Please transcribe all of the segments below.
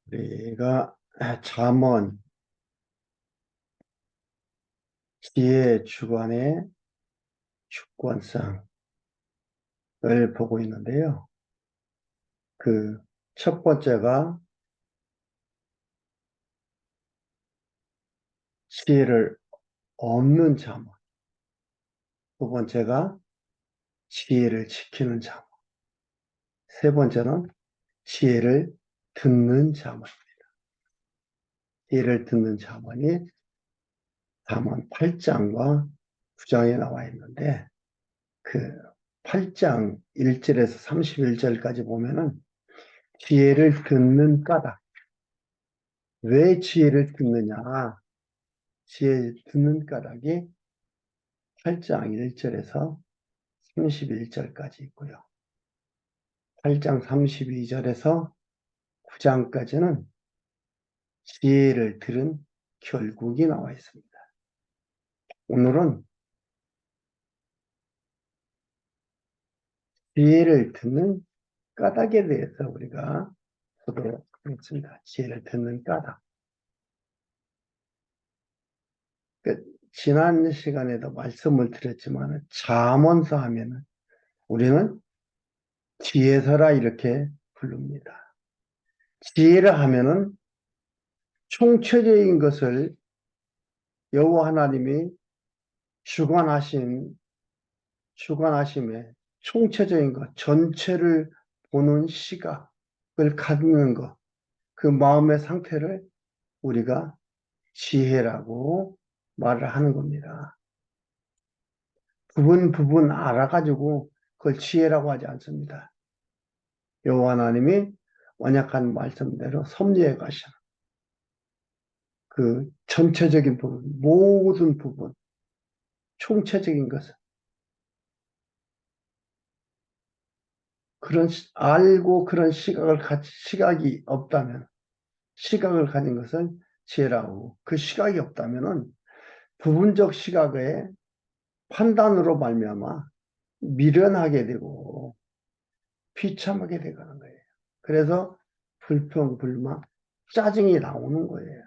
우리가 잠언 지혜 주관의 주권성을 보고 있는데요. 그 첫 번째가 지혜를 얻는 잠언, 두 번째가 지혜를 지키는 잠언, 세 번째는 지혜를 듣는 잠언. 지혜를 듣는 잠언이 잠언 8장과 9장에 나와 있는데 그 8장 1절에서 31절까지 보면은 지혜를 듣는 까닭, 왜 지혜를 듣느냐? 지혜 듣는 까닭이 8장 1절에서 31절까지 있고요. 8장 32절에서 9장까지는 지혜를 들은 결국이 나와 있습니다. 오늘은 지혜를 듣는 까닭에 대해서 우리가 보도록 하겠습니다. 지혜를 듣는 까닭. 지난 시간에도 말씀을 드렸지만 잠언서 하면은 우리는 지혜서라 이렇게 부릅니다. 지혜를 하면은 총체적인 것을 여호와 하나님이 주관하심에 총체적인 것, 전체를 보는 시각을 갖는 것, 그 마음의 상태를 우리가 지혜라고 말을 하는 겁니다. 부분 알아가지고 그걸 지혜라고 하지 않습니다. 여호와 하나님이 언약한 말씀대로 섭리해 가시는 그 전체적인 부분, 모든 부분, 총체적인 것을 알고 그런 시각이 없다면, 시각을 가진 것은 지혜라고, 그 시각이 없다면은 부분적 시각의 판단으로 말미암아 미련하게 되고 비참하게 되가는 거예요. 그래서 불평, 불만, 짜증이 나오는 거예요.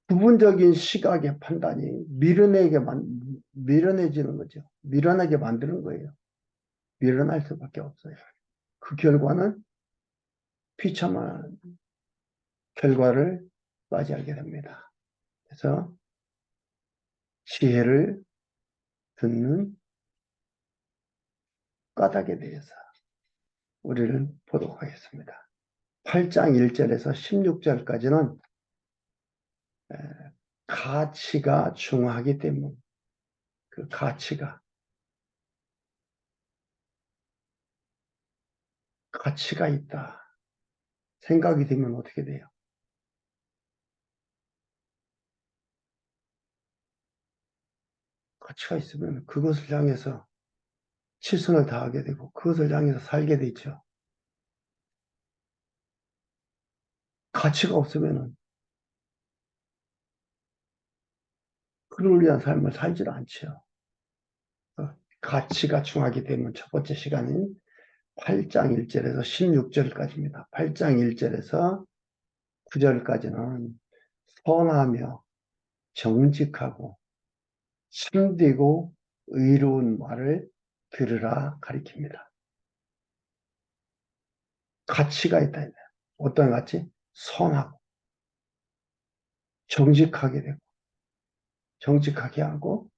부분적인 시각의 판단이 미련해지는 거죠. 미련하게 만드는 거예요. 미련할 수밖에 없어요. 그 결과는 비참한 결과를 맞이하게 됩니다. 그래서 지혜를 듣는 까닭에 대해서 우리를 보도록 하겠습니다. 8장 1절에서 16절까지는 가치가 중요하기 때문에 그 가치가 있다 생각이 되면 어떻게 돼요? 가치가 있으면 그것을 향해서 최선을 다하게 되고 그것을 향해서 살게 되죠. 가치가 없으면 그를 위한 삶을 살지 않죠. 가치가 중요하기 때문에 첫 번째 시간인 8장 1절에서 16절까지입니다. 8장 1절에서 9절까지는 선하며 정직하고 참되고 의로운 말을 들으라 가리킵니다. 가치가 있다. 어떤 가치? 선하고 정직하게 되고 정직하게 하고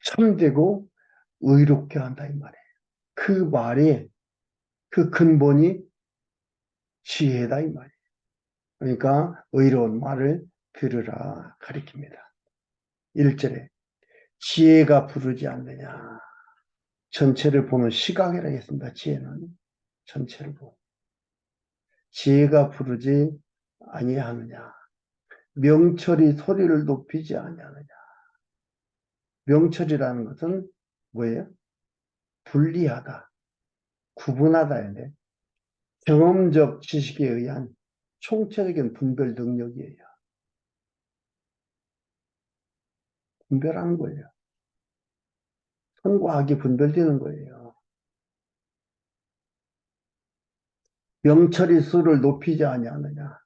참되고 의롭게 한다 이 말이에요. 그 말이 그 근본이 지혜다 이 말이에요. 그러니까 의로운 말을 들으라 가리킵니다. 1절에 지혜가 부르지 않느냐. 전체를 보는 시각이라 했습니다. 지혜는 전체를 보고 지혜가 부르지 아니하느냐. 명철이 소리를 높이지 아니하느냐. 명철이라는 것은 뭐예요? 분리하다, 구분하다인데 경험적 지식에 의한 총체적인 분별 능력이에요. 분별하는 거예요. 선과 악이 분별되는 거예요. 명철이 수를 높이지 아니하느냐.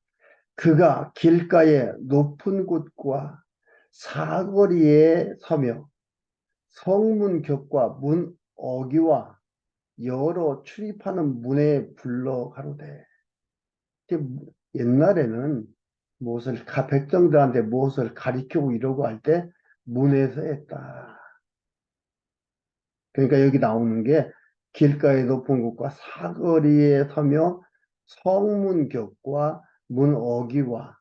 그가 길가의 높은 곳과 사거리에 서며 성문 격과 문 어귀와 여러 출입하는 문에 불러 가로되. 옛날에는 백성들한테 무엇을 가리키고 이러고 할 때 문에서 했다. 그러니까 여기 나오는 게 길가의 높은 곳과 사거리에 서며 성문 격과 문 어귀와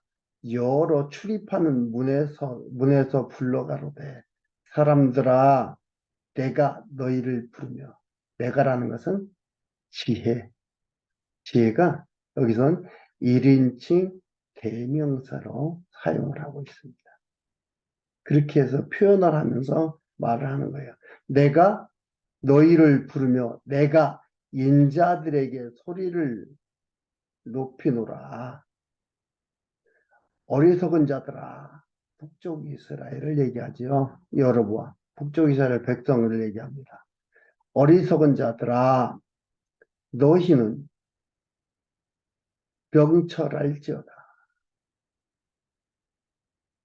여러 출입하는 문에서 불러가로되. 사람들아, 내가 너희를 부르며. 내가라는 것은 지혜. 지혜가 여기선 1인칭 대명사로 사용을 하고 있습니다. 그렇게 해서 표현을 하면서 말을 하는 거예요. 내가 너희를 부르며 내가 인자들에게 소리를 높이노라. 어리석은 자들아. 북쪽 이스라엘을 얘기하죠. 여러분과 북쪽 이스라엘 백성을 얘기합니다. 어리석은 자들아, 너희는 명철할지어다.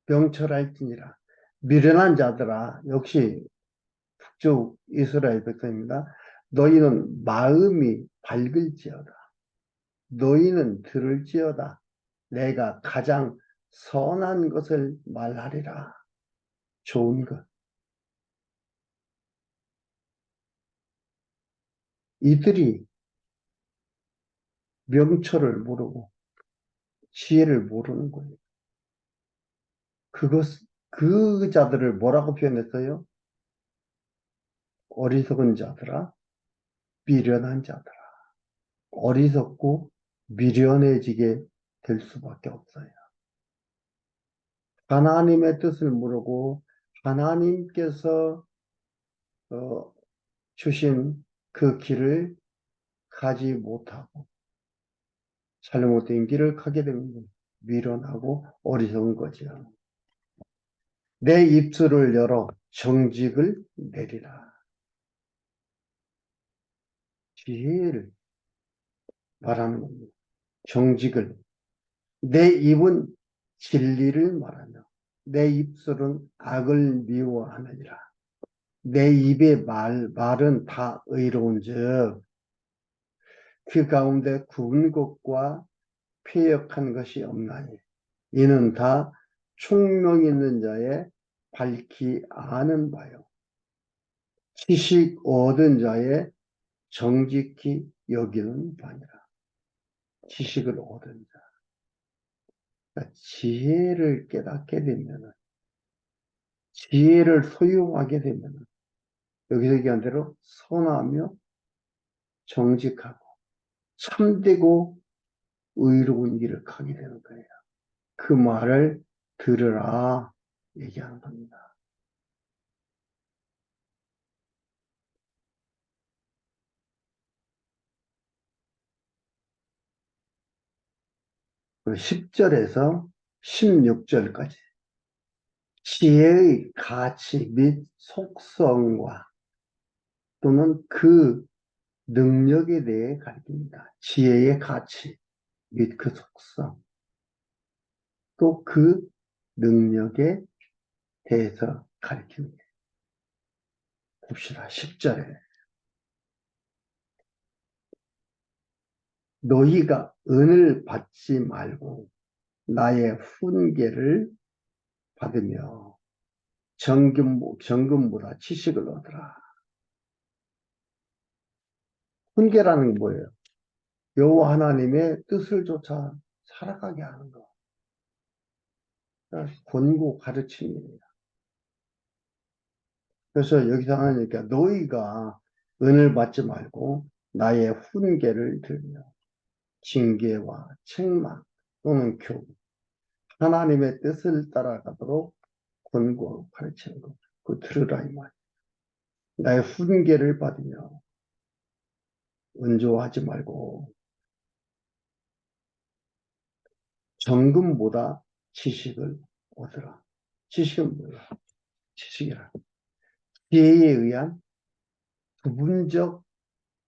명철할지니라. 미련한 자들아, 역시 북쪽 이스라엘 백성입니다. 너희는 마음이 밝을지어다. 너희는 들을지어다. 내가 가장 선한 것을 말하리라. 좋은 것. 이들이 명철을 모르고 지혜를 모르는 거예요. 그 자들을 뭐라고 표현했어요? 어리석은 자들아, 미련한 자들아. 어리석고 미련해지게 될 수밖에 없어요. 하나님의 뜻을 모르고 하나님께서 주신 그 길을 가지 못하고 잘못된 길을 가게 되면 미련하고 어리석은 거죠. 내 입술을 열어 정직을 내리라. 지혜를 말하는 겁니다. 정직을. 내 입은 진리를 말하며 내 입술은 악을 미워하느니라. 내 입의 말은 다 의로운즉 그 가운데 구운 것과 패역한 것이 없나니 이는 다 총명 있는 자의 밝히 아는 바요. 지식 얻은 자의 정직히 여기는 바니라. 지식을 얻은 자. 그러니까 지혜를 깨닫게 되면, 지혜를 소유하게 되면, 여기서 얘기한 대로 선하며 정직하고 참되고 의로운 길을 가게 되는 거예요. 그 말을 들으라 얘기하는 겁니다. 10절에서 16절까지 지혜의 가치 및 속성과 또는 그 능력에 대해 가르칩니다. 지혜의 가치 및 그 속성, 또 그 능력에 대해서 가르칩니다. 봅시다. 10절에 너희가 은을 받지 말고 나의 훈계를 받으며 정금보다 지식을 얻으라. 훈계라는 게 뭐예요? 여호와 하나님의 뜻을 쫓아 살아가게 하는 거. 권고 가르침입니다. 그래서 여기서 하나님께 너희가 은을 받지 말고 나의 훈계를 들으며 징계와 책망 또는 교훈, 하나님의 뜻을 따라가도록 권고 가르치는 것. 그 들으라 이 말. 나의 훈계를 받으며 은조하지 말고 정금보다 지식을 얻으라. 지식은 뭐야? 지식이라. 지혜에 의한 부분적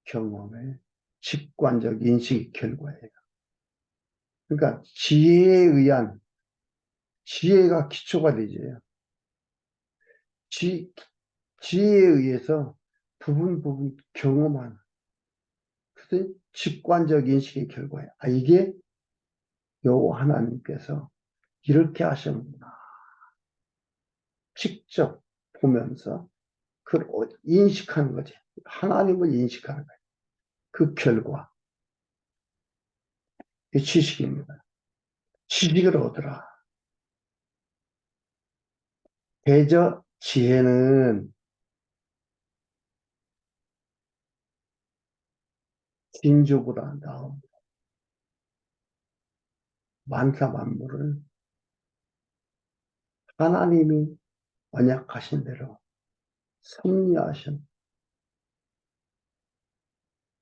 경험을 직관적 인식의 결과예요. 그러니까 지혜에 의한, 지혜가 기초가 되죠. 지혜에 의해서 부분 경험한, 그래서 직관적 인식의 결과예요. 아, 이게 여호와 하나님께서 이렇게 하셨구나. 직접 보면서 그걸 인식하는 거지. 하나님을 인식하는 거예요. 그 결과. 이 지식입니다. 지식을 얻으라. 대저 지혜는 진주보다 나은 만사 만물을 하나님이 언약하신 대로 섭리하신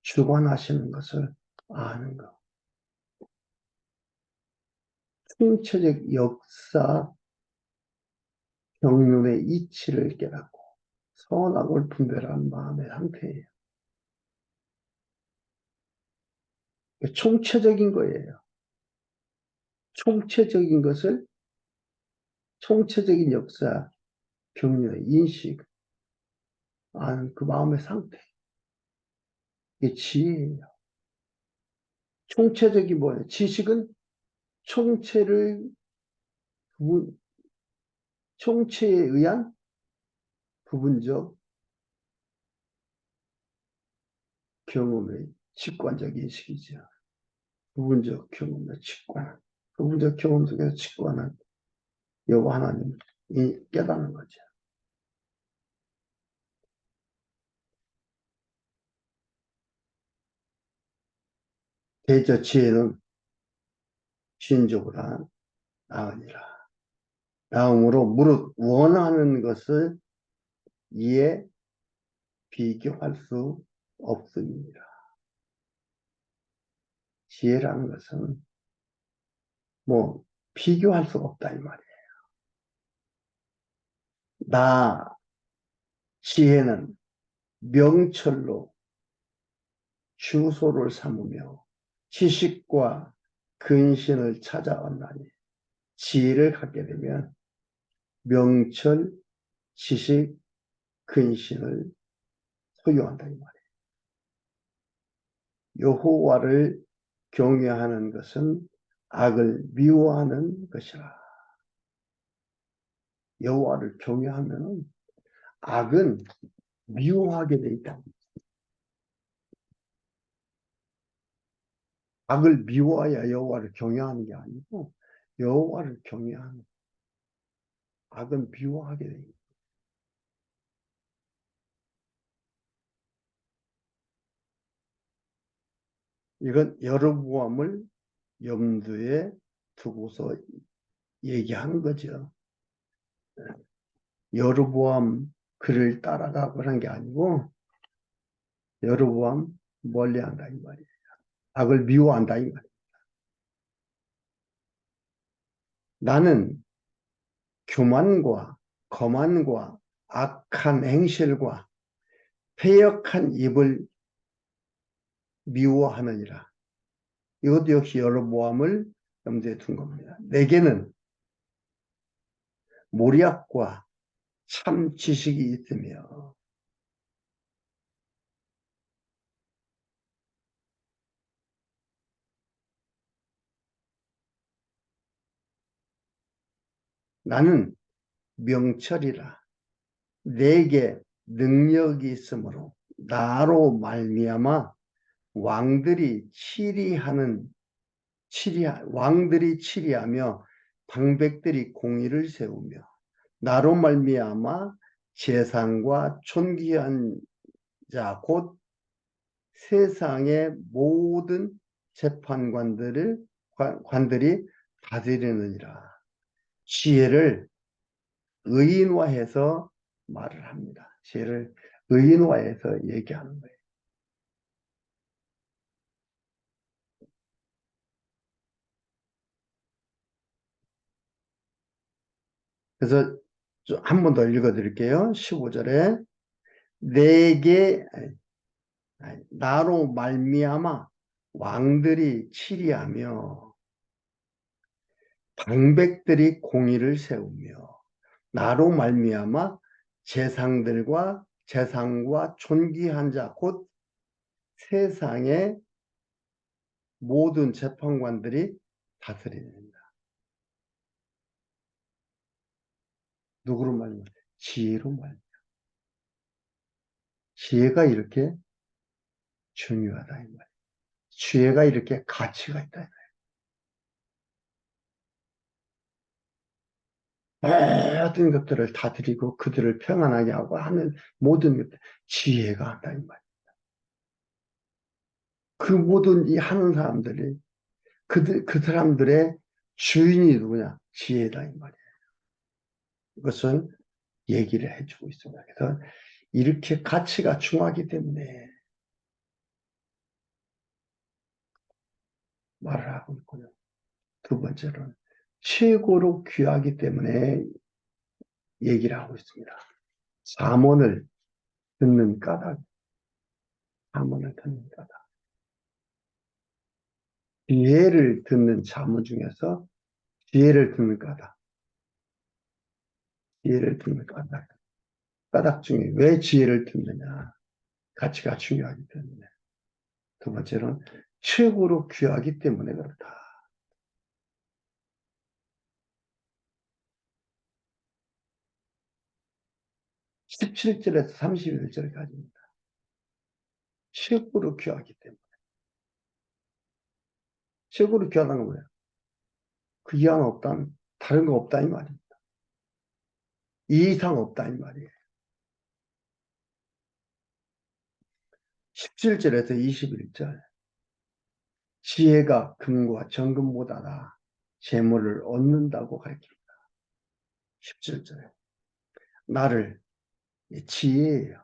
주관하시는 것을 아는 것. 총체적 역사 경륜의 이치를 깨닫고 선악을 분별하는 마음의 상태예요. 총체적인 거예요. 총체적인 것을 총체적인 역사 경륜의 인식 아는 그 마음의 상태. 이게 지혜예요. 총체적이 뭐예요? 지식은 총체를 총체에 의한 부분적 경험의 직관적 인식이죠. 부분적 경험의 직관. 부분적 경험 속에서 직관은 여호와 하나님이 깨닫는 거죠. 대저 지혜는 신조보다 나으니라. 다음으로 무릇 원하는 것을 이에 비교할 수 없습니다. 지혜라는 것은 뭐 비교할 수가 없다 이 말이에요. 나 지혜는 명철로 주소를 삼으며 지식과 근신을 찾아왔나니 지혜를 갖게 되면 명철, 지식, 근신을 소유한다 이 말이에요. 여호와를 경외하는 것은 악을 미워하는 것이라. 여호와를 경외하면 악은 미워하게 돼 있다. 악을 미워해야 여호와를 경외하는 게 아니고 여호와를 경외하는 악은 미워하게 돼 있다. 이건 여로보암을 염두에 두고서 얘기하는 거죠. 여로보암 그를 따라가고 한 게 아니고 여로보암 멀리한다 이 말이에요. 악을 미워한다 이 말이에요. 나는 교만과 거만과 악한 행실과 패역한 입을 미워하느니라. 이것도 역시 여로보암을 염두에 둔 겁니다. 내게는 모략과 참 지식이 있으며 나는 명철이라. 내게 능력이 있으므로 나로 말미암아 왕들이 왕들이 치리하며 방백들이 공의를 세우며 나로 말미암아 재상과 존귀한 자 곧 세상의 모든 관들이 다스리느니라. 지혜를 의인화해서 말을 합니다. 지혜를 의인화해서 얘기하는 거예요. 그래서 한 번 더 읽어 드릴게요. 15절에 내게 나로 말미암아 왕들이 치리하며 방백들이 공의를 세우며 나로 말미암아 재상과 존귀한 자 곧 세상의 모든 재판관들이 다스립니다. 누구로 말미암아? 지혜로 말미암아. 지혜가 이렇게 중요하다 이 말이에요. 지혜가 이렇게 가치가 있다. 모든 것들을 다 드리고 그들을 평안하게 하고 하는 모든 것들 지혜가 한다 이 말이에요. 그 모든 이 하는 사람들이 그 사람들의 주인이 누구냐? 지혜다 이 말이에요. 이것을 얘기를 해주고 있습니다. 그래서 이렇게 가치가 중요하기 때문에 말을 하고 있고요. 두 번째로는 최고로 귀하기 때문에 얘기를 하고 있습니다. 잠언을 듣는 까닭, 잠언을 듣는 까닭. 지혜를 듣는 잠언 중에서 지혜를 듣는 까닭, 지혜를 듣는 까닭, 까닭 중에 왜 지혜를 듣느냐? 가치가 중요하기 때문에. 두 번째는 최고로 귀하기 때문에 그렇다. 17절에서 31절까지입니다. 최고로 귀하기 때문에. 최고로 귀하다는 건 뭐예요? 그 이상 없다, 다른 거 없다 이 말입니다. 이 이상 없다 이 말이에요. 17절에서 21절. 지혜가 금과 정금보다 재물을 얻는다고 가르칩니다. 17절에. 나를, 지혜예요.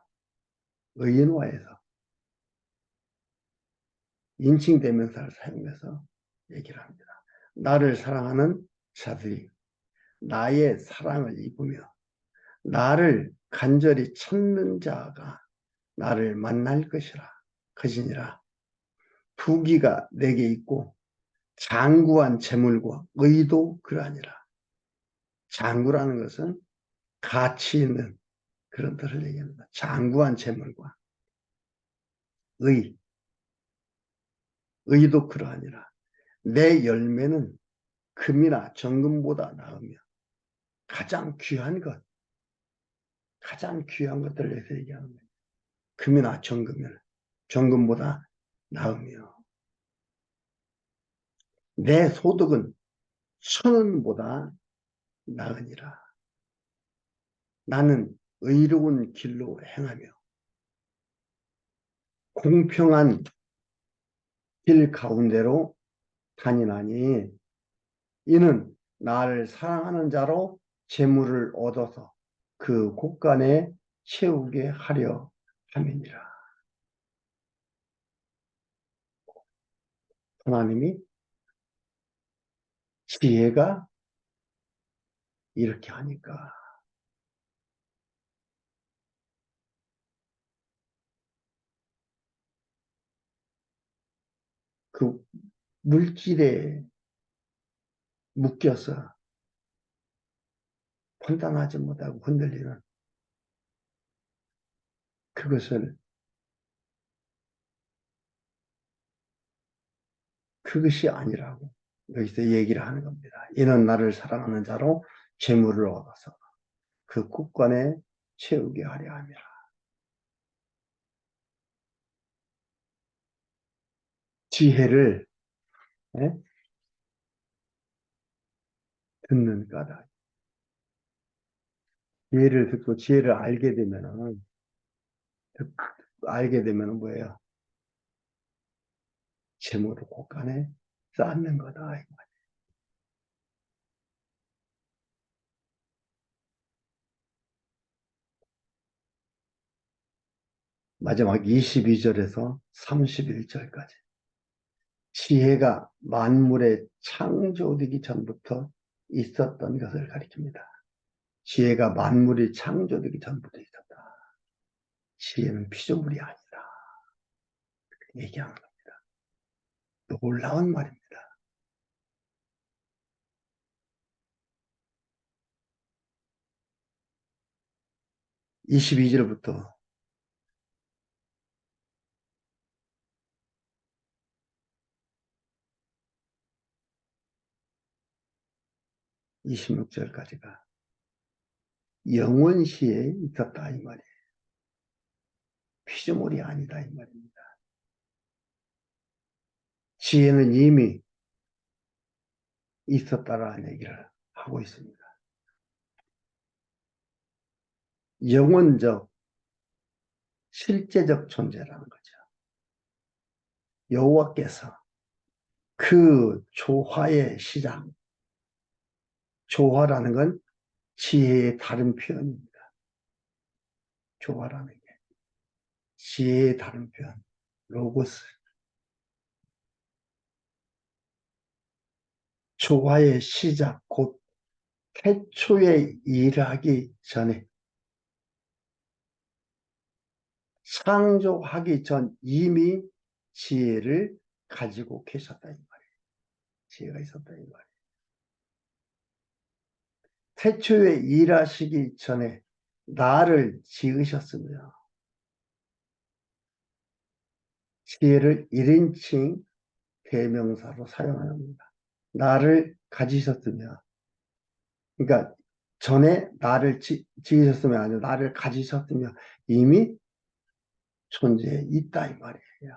의인화해서 인칭대명사를 사용해서 얘기를 합니다. 나를 사랑하는 자들이 나의 사랑을 입으며 나를 간절히 찾는 자가 나를 만날 것이라. 것이니라. 부귀가 내게 있고 장구한 재물과 의도 그러하니라. 장구라는 것은 가치 있는 그런 뜻을 얘기합니다. 장구한 재물과 의도 그러하니라. 내 열매는 금이나 정금보다 나으며 가장 귀한 것, 가장 귀한 것들을 위해서 얘기하는 거예요. 금이나 정금보다 나으며 내 소득은 천원보다 나으니라. 나는 의로운 길로 행하며 공평한 길 가운데로 다니나니 이는 나를 사랑하는 자로 재물을 얻어서 그 곳간에 채우게 하려 함이니라. 하나님이 지혜가 이렇게 하니까 그 물질에 묶여서 판단하지 못하고 흔들리는 그것을 그것이 아니라고 여기서 얘기를 하는 겁니다. 이는 나를 사랑하는 자로 재물을 얻어서 그 곳간에 채우게 하려 함이라. 지혜를 예? 듣는 까닭. 지혜를 듣고 지혜를 알게 되면은 뭐예요? 재물을 곳간에 쌓는 거다. 마지막 22절에서 31절까지. 지혜가 만물의 창조되기 전부터 있었던 것을 가리킵니다. 지혜가 만물이 창조되기 전부터 있었다. 지혜는 피조물이 아니다. 얘기하는 겁니다. 놀라운 말입니다. 22절부터 26절까지가 영원시에 있었다 이 말이에요. 피조물이 아니다 이 말입니다. 지혜는 이미 있었다라는 얘기를 하고 있습니다. 영원적, 실제적 존재라는 거죠. 여호와께서 그 조화의 시작, 조화라는 건 지혜의 다른 표현입니다. 조화라는 게 지혜의 다른 표현, 로고스. 조화의 시작, 곧 태초에 일하기 전에, 창조하기 전 이미 지혜를 가지고 계셨다 이 말이에요. 지혜가 있었다 이 말이에요. 태초에 일하시기 전에 나를 지으셨으며, 지혜를 1인칭 대명사로 사용합니다. 나를 가지셨으며, 그러니까 전에 나를 지으셨으며 아니라 나를 가지셨으며 이미 존재해 있다 이 말이에요.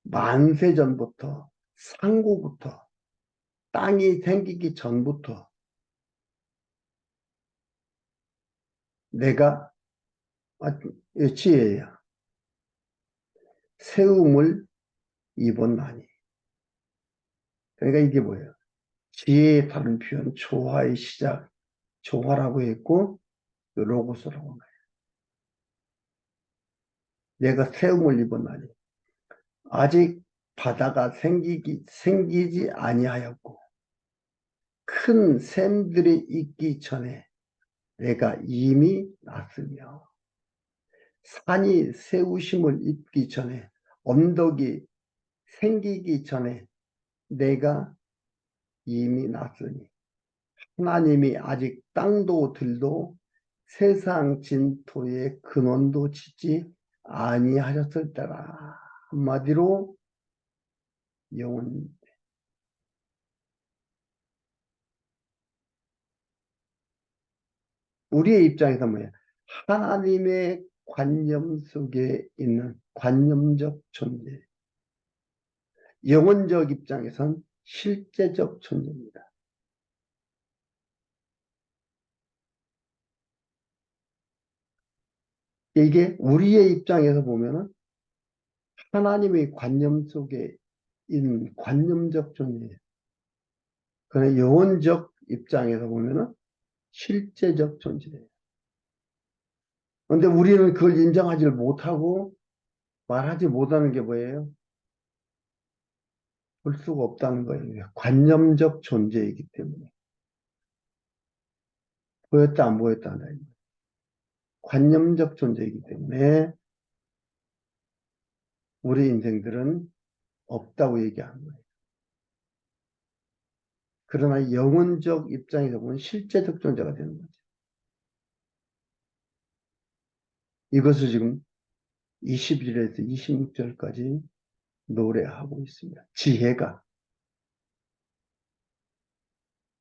만세 전부터, 상고부터, 땅이 생기기 전부터 내가 지혜야. 세움을 입었나니. 그러니까 이게 뭐예요? 지혜의 다른 표현, 조화의 시작, 조화라고 했고 로고스라고 해요. 내가 세움을 입었나니. 아직 바다가 생기지 아니하였고 큰 샘들이 있기 전에 내가 이미 났으며 산이 세우심을 입기 전에 언덕이 생기기 전에 내가 이미 났으니 하나님이 아직 땅도 들도 세상 진토의 근원도 짓지 아니하셨을 때라. 한마디로 영원 우리의 입장에서 뭐예요? 하나님의 관념 속에 있는 관념적 존재. 영혼적 입장에선 실제적 존재입니다. 이게 우리의 입장에서 보면은 하나님의 관념 속에 있는 관념적 존재예요. 그러나 영혼적 입장에서 보면은 실제적 존재예요. 그런데 우리는 그걸 인정하지 못하고 말하지 못하는 게 뭐예요? 볼 수가 없다는 거예요. 관념적 존재이기 때문에. 보였다 안 보였다 한다. 관념적 존재이기 때문에 우리 인생들은 없다고 얘기하는 거예요. 그러나 영혼적 입장에서 보면 실제적 존재가 되는 거죠. 이것을 지금 21절에서 26절까지 노래하고 있습니다.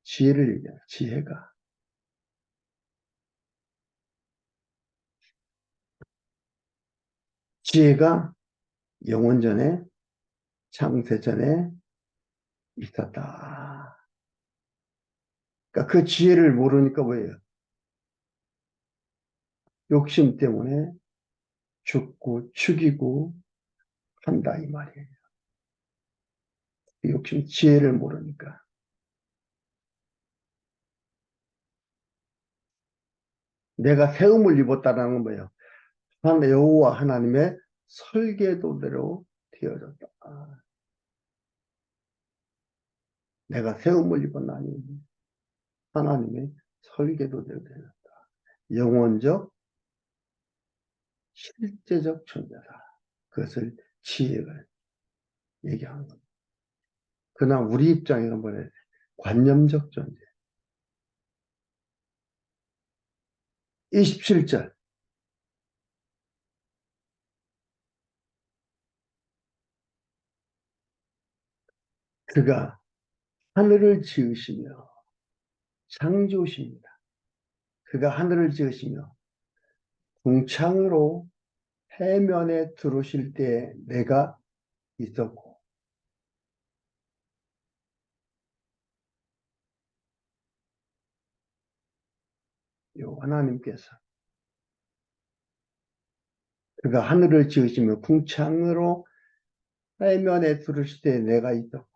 지혜를 얘기해요. 지혜가 영원 전에, 창세 전에 있었다. 그러니까 그 지혜를 모르니까 뭐예요? 욕심 때문에 죽고 죽이고 한다 이 말이에요. 욕심, 지혜를 모르니까. 내가 세움을 입었다라는 건 뭐예요? 여호와 하나님의 설계도대로 되어졌다. 내가 세움을 입었나니 하나님의 설계도대로 되어졌다. 영원적 실제적 존재다. 그것을 지혜가 얘기하는 겁니다. 그러나 우리 입장에서 뭐래? 관념적 존재. 27절. 그가 하늘을 지으시며 창조십니다. 그가 하늘을 지으시며 궁창으로 해면에 들어오실 때 내가 있었고 요 하나님께서 그가 하늘을 지으시며 궁창으로 해면에 들으실 때 내가 있었고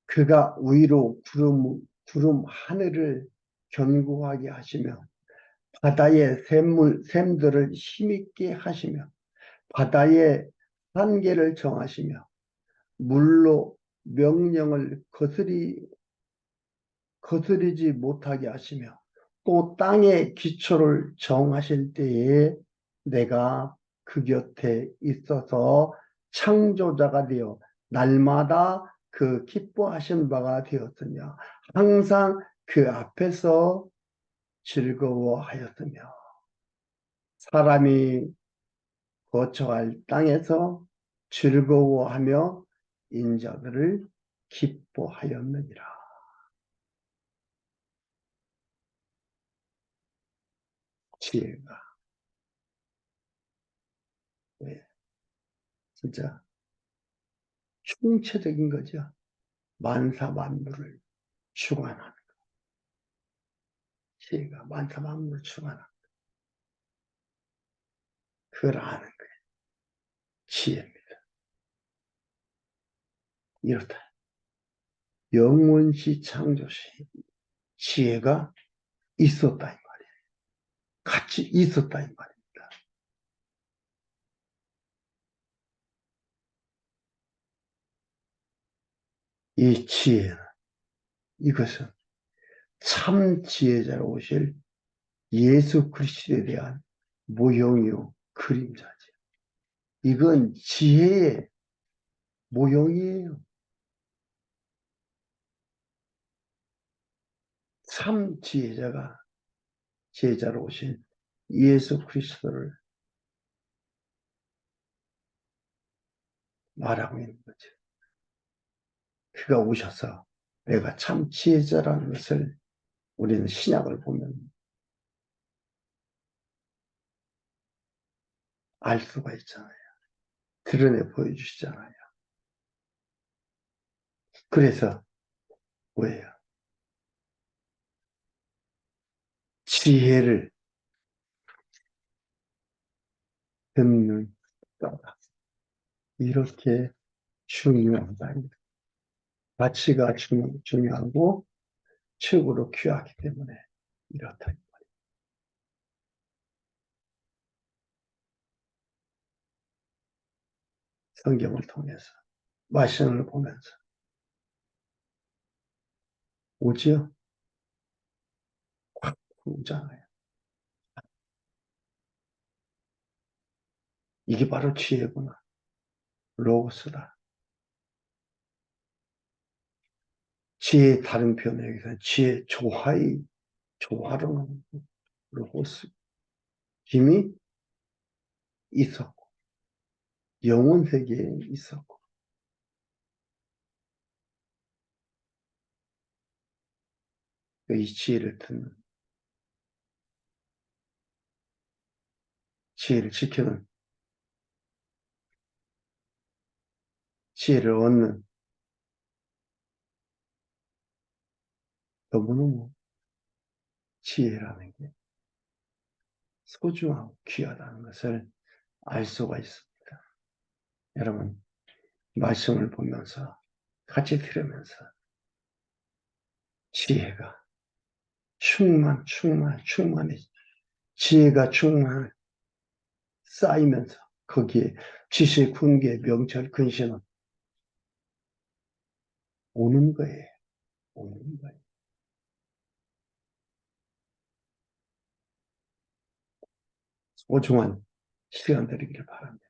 그가 위로 구름 하늘을 견고하게 하시며 바다의 샘들을 힘있게 하시며 바다의 한계를 정하시며 물로 명령을 거스리지 못하게 하시며 또 땅의 기초를 정하실 때에 내가 그 곁에 있어서 창조자가 되어 날마다 그 기뻐하신 바가 되었으며 항상 그 앞에서 즐거워하였으며 사람이 거처할 땅에서 즐거워하며 인자들을 기뻐하였느니라. 지혜가 왜 진짜 총체적인 거죠. 만사 만물을 주관하는 지혜가 만사 만물을 주관하는 그걸 아는 거예요. 지혜입니다. 이렇다. 영원시 창조시 지혜가 있었다 이 말이에요. 같이 있었다 이 말입니다. 이 지혜는 이것은 참 지혜자로 오실 예수 그리스도에 대한 모형이요 그림자지. 이건 지혜의 모형이에요. 참 지혜자로 오신 예수 그리스도를 말하고 있는 거죠. 그가 오셔서 내가 참 지혜자라는 것을 우리는 신약을 보면 알 수가 있잖아요. 드러내 보여주시잖아요. 그래서 뭐예요? 지혜를 듣는 거다. 이렇게 중요하다. 가치가 중요하고 최고로 귀하기 때문에 이렇다. 성경을 통해서 말씀을 보면서 오지요? 확 오잖아요. 이게 바로 지혜구나. 로고스다. 지혜의 다른 표현에 의해서 지혜 조화로는 로고스. 힘이 있었고, 영혼 세계에 있었고, 이 지혜를 듣는, 지혜를 지키는, 지혜를 얻는, 너무너무 지혜라는 게 소중하고 귀하다는 것을 알 수가 있습니다. 여러분, 말씀을 보면서, 같이 들으면서, 지혜가 충만히, 지혜가 쌓이면서, 거기에 지식, 훈계, 명철, 근신은 오는 거예요. 오는 거예요. 소중한 시간 되기를 바랍니다.